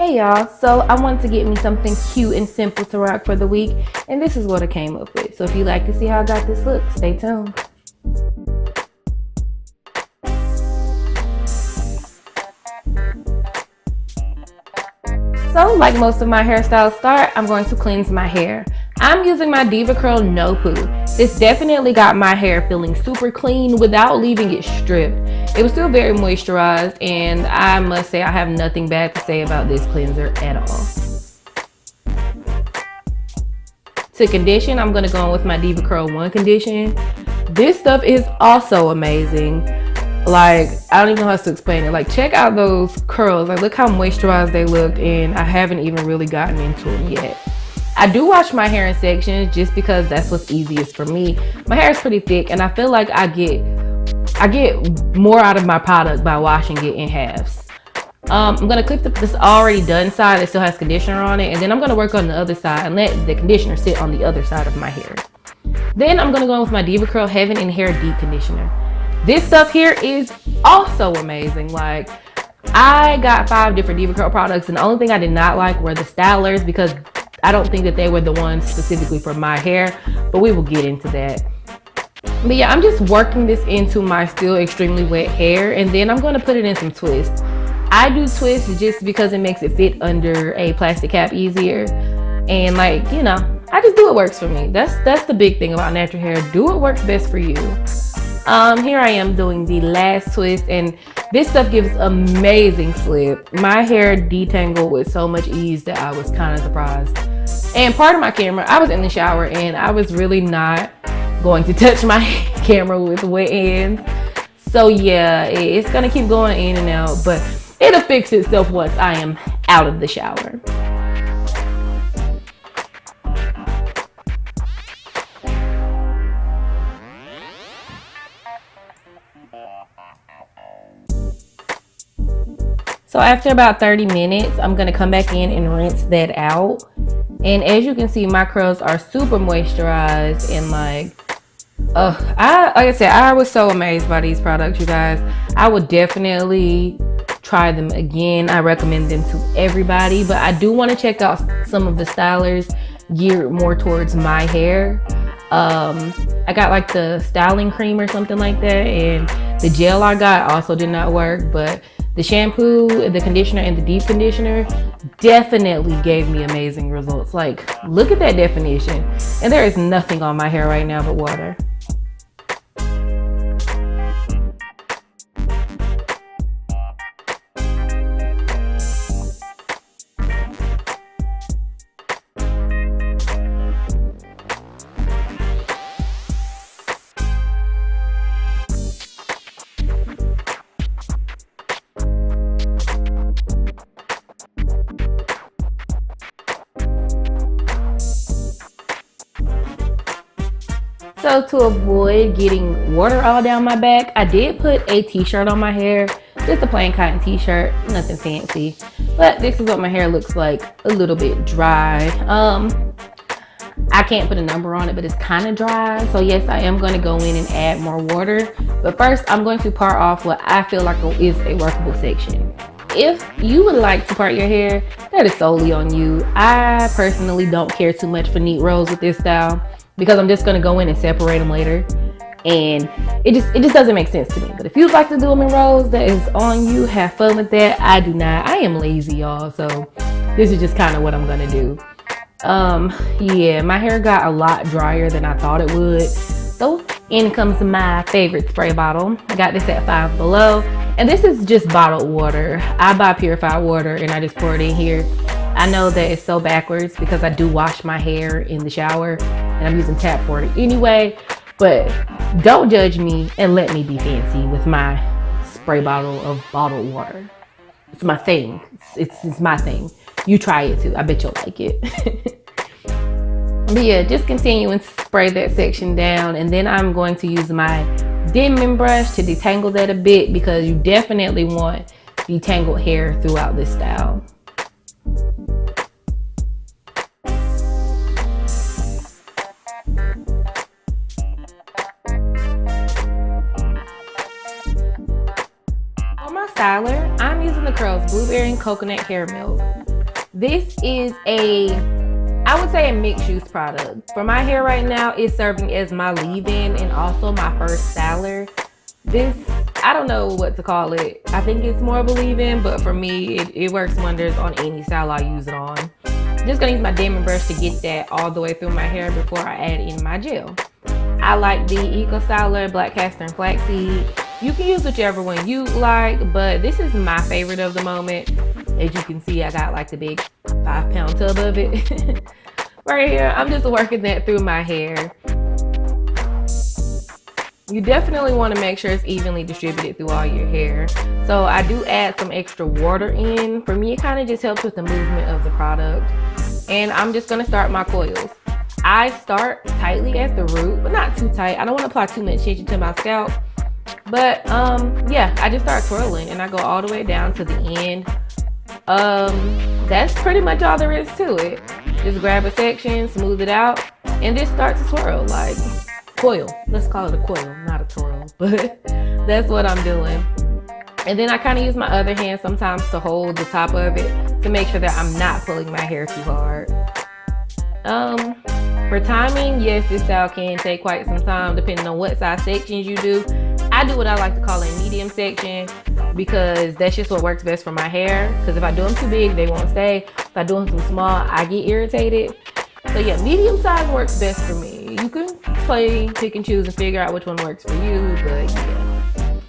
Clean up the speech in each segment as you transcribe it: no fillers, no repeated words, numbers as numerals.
Hey y'all, so I wanted to get me something cute and simple to rock for the week, and this is what I came up with. So if you'd like to see how I got this look, stay tuned. So like most of my hairstyles start, I'm going to cleanse my hair. I'm using my Deva Curl No Poo. This definitely got my hair feeling super clean without leaving it stripped. It was still very moisturized, and I must say I have nothing bad to say about this cleanser at all. To condition, I'm going to go in with my Deva Curl 1 condition. This stuff is also amazing. Like, I don't even know how to explain it. Like, check out those curls. Like, look how moisturized they look, and I haven't even really gotten into them yet. I do wash my hair in sections just because that's what's easiest for me. My hair is pretty thick, and I feel like I get more out of my product by washing it in halves. I'm gonna clip this already done side that still has conditioner on it, and then I'm gonna work on the other side and let the conditioner sit on the other side of my hair. Then I'm gonna go in with my Deva Curl Heaven and Hair Deep Conditioner. This stuff here is also amazing. Like, I got 5 different Deva Curl products, and the only thing I did not like were the stylers because I don't think that they were the ones specifically for my hair, but we will get into that. But yeah, I'm just working this into my still extremely wet hair, and then I'm going to put it in some twists. I do twists just because it makes it fit under a plastic cap easier, and like, you know, I just do what works for me. That's the big thing about natural hair. Do what works best for you. Here I am doing the last twist, and this stuff gives amazing slip. My hair detangled with so much ease that I was kind of surprised. And part of my camera, I was in the shower and I was really not going to touch my camera with wet hands. So yeah, it's gonna keep going in and out, but it'll fix itself once I am out of the shower. So after about 30 minutes, I'm gonna come back in and rinse that out. And as you can see, my curls are super moisturized, and like I said, I was so amazed by these products, you guys. I would definitely try them again. I recommend them to everybody, but I do want to check out some of the stylers geared more towards my hair. I got like the styling cream or something like that, and the gel I got also did not work, but the shampoo, the conditioner, and the deep conditioner definitely gave me amazing results. Like, look at that definition. And there is nothing on my hair right now but water. So to avoid getting water all down my back, I did put a t-shirt on my hair, just a plain cotton t-shirt, nothing fancy. But this is what my hair looks like, a little bit dry. I can't put a number on it, but it's kind of dry. So yes, I am going to go in and add more water. But first, I'm going to part off what I feel like is a workable section. If you would like to part your hair, that is solely on you. I personally don't care too much for neat rolls with this style, because I'm just gonna go in and separate them later, and it just doesn't make sense to me. But if you'd like to do them in rows, that is on you. Have fun with that. I do not. I am lazy, y'all, so this is just kind of what I'm gonna do. Yeah, my hair got a lot drier than I thought it would. So in comes my favorite spray bottle. I got this at Five Below, and this is just bottled water. I buy purified water and I just pour it in here. I know that it's so backwards because I do wash my hair in the shower and I'm using tap water anyway, but don't judge me and let me be fancy with my spray bottle of bottled water. It's my thing. It's my thing. You try it too. I bet you'll like it. But yeah, just continue and spray that section down, and then I'm going to use my Denman brush to detangle that a bit, because you definitely want detangled hair throughout this style. For my styler, I'm using the Curls Blueberry and Coconut Hair Milk. This is I would say a mixed use product. For my hair right now, it's serving as my leave-in and also my first styler. This, I don't know what to call it. I think it's more of a leave-in, but for me, it works wonders on any style I use it on. Just gonna use my diamond brush to get that all the way through my hair before I add in my gel. I like the Eco Styler, Black Castor and Flaxseed. You can use whichever one you like, but this is my favorite of the moment. As you can see, I got like the big 5-pound tub of it right here. I'm just working that through my hair. You definitely want to make sure it's evenly distributed through all your hair. So I do add some extra water in. For me, it kind of just helps with the movement of the product. And I'm just going to start my coils. I start tightly at the root, but not too tight. I don't want to apply too much tension to my scalp. But yeah, I just start twirling and I go all the way down to the end. That's pretty much all there is to it. Just grab a section, smooth it out, and just start to twirl like coil. Let's call it a coil, not a twirl, but that's what I'm doing. And then I kind of use my other hand sometimes to hold the top of it to make sure that I'm not pulling my hair too hard. For timing, yes, this style can take quite some time depending on what size sections you do. I do what I like to call a medium section because that's just what works best for my hair. Because if I do them too big, they won't stay. If I do them too small, I get irritated. So yeah, medium size works best for me. You can pick and choose and figure out which one works for you, but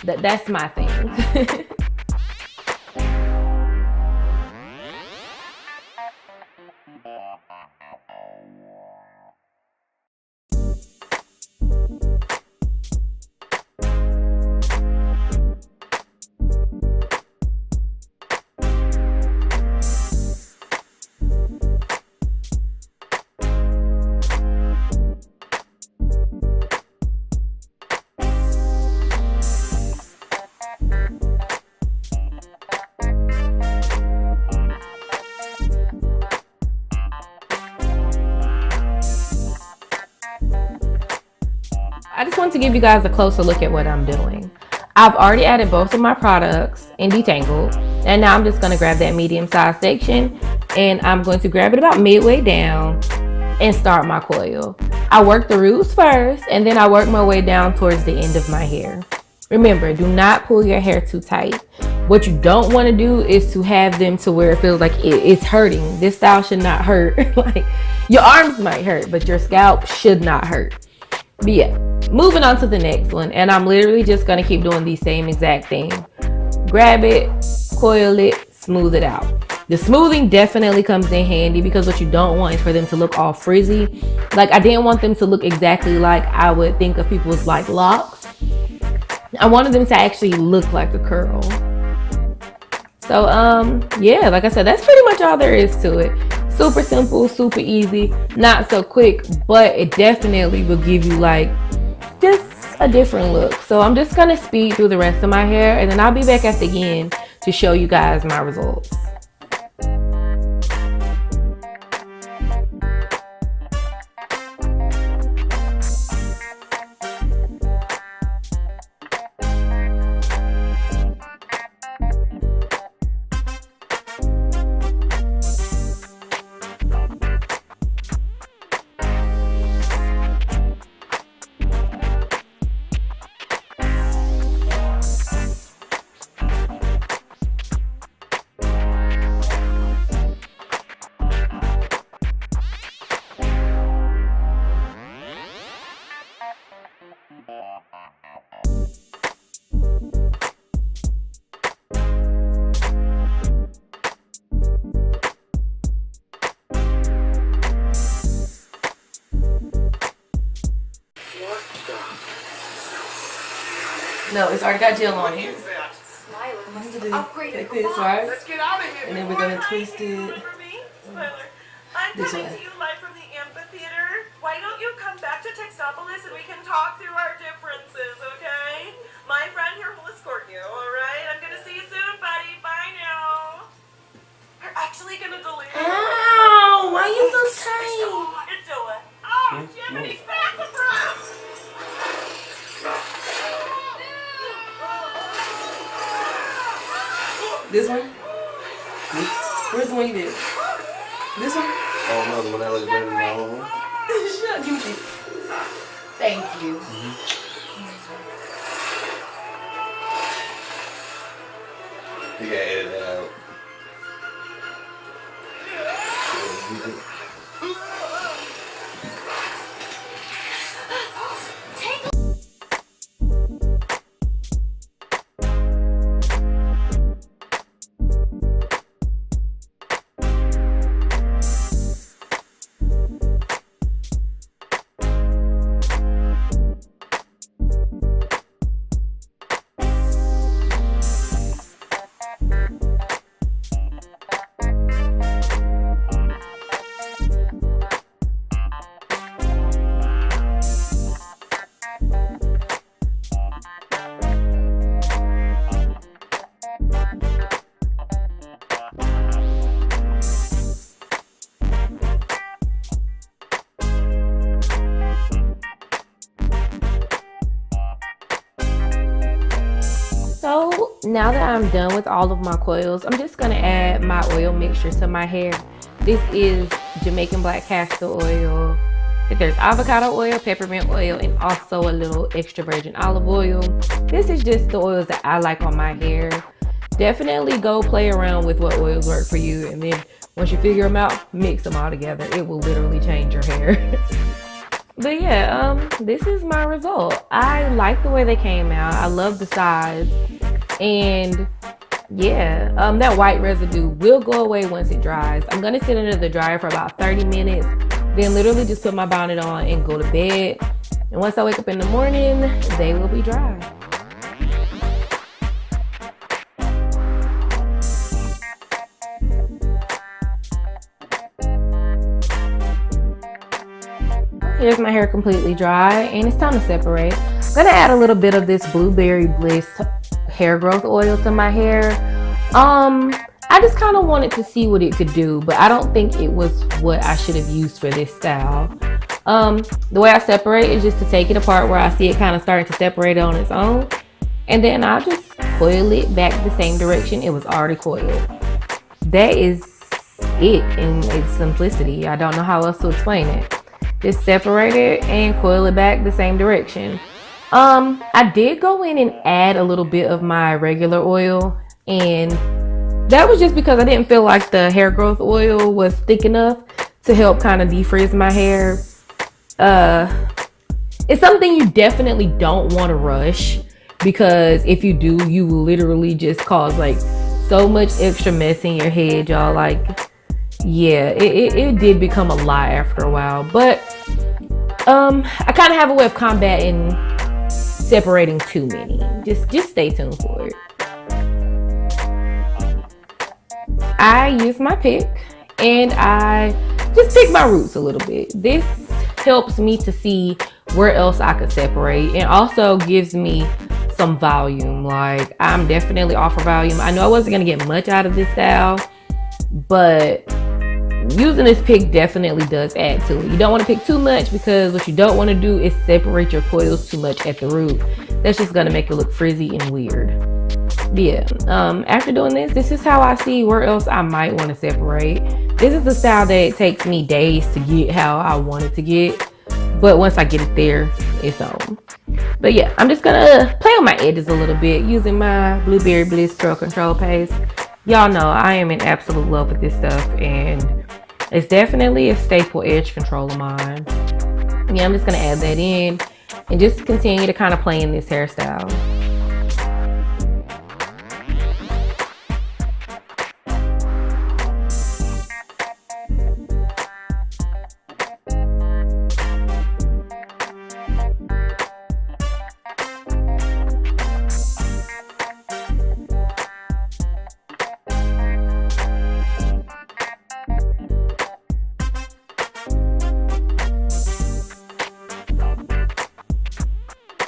yeah, that's my thing. I just want to give you guys a closer look at what I'm doing. I've already added both of my products in Detangled, and now I'm just going to grab that medium size section and I'm going to grab it about midway down and start my coil. I work the roots first and then I work my way down towards the end of my hair. Remember, do not pull your hair too tight. What you don't want to do is to have them to where it feels like it's hurting. This style should not hurt. Like your arms might hurt, but your scalp should not hurt. But yeah, moving on to the next one, and I'm literally just gonna keep doing the same exact thing. Grab it, coil it, smooth it out. The smoothing definitely comes in handy because what you don't want is for them to look all frizzy. Like I didn't want them to look exactly like I would think of people's like locks. I wanted them to actually look like a curl. So yeah, like I said, that's pretty much all there is to it. Super simple, super easy, not so quick, but it definitely will give you like just a different look. So I'm just gonna speed through the rest of my hair and then I'll be back at the end to show you guys my results. No, it's already got gel on it. Like this, right? Let's get out of here. And then we're gonna twist it I'm this coming way. to you live from the amphitheater. Why don't you come back to Textopolis and we can talk through our differences, okay? My friend here will escort you, alright? I'm gonna see you soon, buddy. Bye now. You're actually gonna delete it. Ow! Why are you so tight? It's Deva. Oh, Jiminy's back with us. This one? Where's the one you did? This one? Oh no, the one that looks better than my own one. Shut, give me. Thank you. You gotta edit that out. So now that I'm done with all of my coils, I'm just gonna add my oil mixture to my hair. This is Jamaican black castor oil. There's avocado oil, peppermint oil, and also a little extra virgin olive oil. This is just the oils that I like on my hair. Definitely go play around with what oils work for you, and then once you figure them out, mix them all together. It will literally change your hair. But yeah, this is my result. I like the way they came out. I love the size. And yeah, that white residue will go away once it dries. I'm gonna sit under the dryer for about 30 minutes, then literally just put my bonnet on and go to bed. And once I wake up in the morning, they will be dry. Here's my hair completely dry, and it's time to separate. I'm gonna add a little bit of this Blueberry Bliss hair growth oil to my hair. I just kind of wanted to see what it could do, but I don't think it was what I should have used for this style. The way I separate is just to take it apart where I see it kind of starting to separate on its own, and then I'll just coil it back the same direction it was already coiled. That is it in its simplicity. I don't know how else to explain it. Just separate it and coil it back the same direction. I did go in and add a little bit of my regular oil, and that was just because I didn't feel like the hair growth oil was thick enough to help kind of defrizz my hair. It's something you definitely don't want to rush, because if you do, you will literally just cause like so much extra mess in your head, y'all. Like, yeah, it did become a lot after a while, but I kind of have a way of combating separating too many. Just stay tuned for it. I use my pick and I just pick my roots a little bit. This helps me to see where else I could separate, and also gives me some volume. Like, I'm definitely off for volume. I know I wasn't gonna get much out of this style, but using this pick definitely does add to it. You don't want to pick too much, because what you don't want to do is separate your coils too much at the root. That's just gonna make it look frizzy and weird. Yeah, after doing this is how I see where else I might want to separate. This is the style that it takes me days to get how I want it to get, but once I get it there, it's on. But yeah, I'm just gonna play on my edges a little bit using my Blueberry Bliss Curl Control Paste. Y'all know I am in absolute love with this stuff, and it's definitely a staple edge control of mine. Yeah, I'm just gonna add that in and just continue to kind of play in this hairstyle.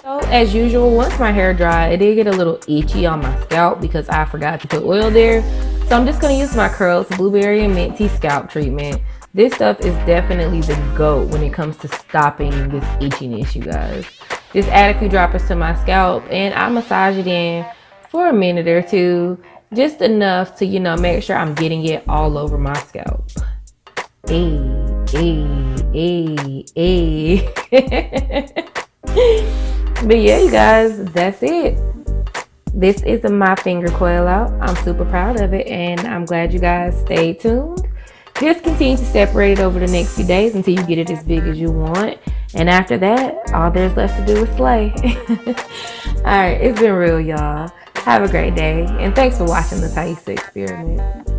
So as usual, once my hair dried, it did get a little itchy on my scalp because I forgot to put oil there. So I'm just going to use my Curls Blueberry and Mint Tea Scalp Treatment. This stuff is definitely the GOAT when it comes to stopping this itchiness, you guys. Just add a few droppers to my scalp and I massage it in for a minute or two. Just enough to, make sure I'm getting it all over my scalp. But yeah, you guys, that's it. This is my finger coil out. I'm super proud of it, and I'm glad you guys stayed tuned. Just continue to separate it over the next few days until you get it as big as you want. And after that, all there's left to do is slay. Alright, it's been real, y'all. Have a great day, and thanks for watching the Taissa experiment.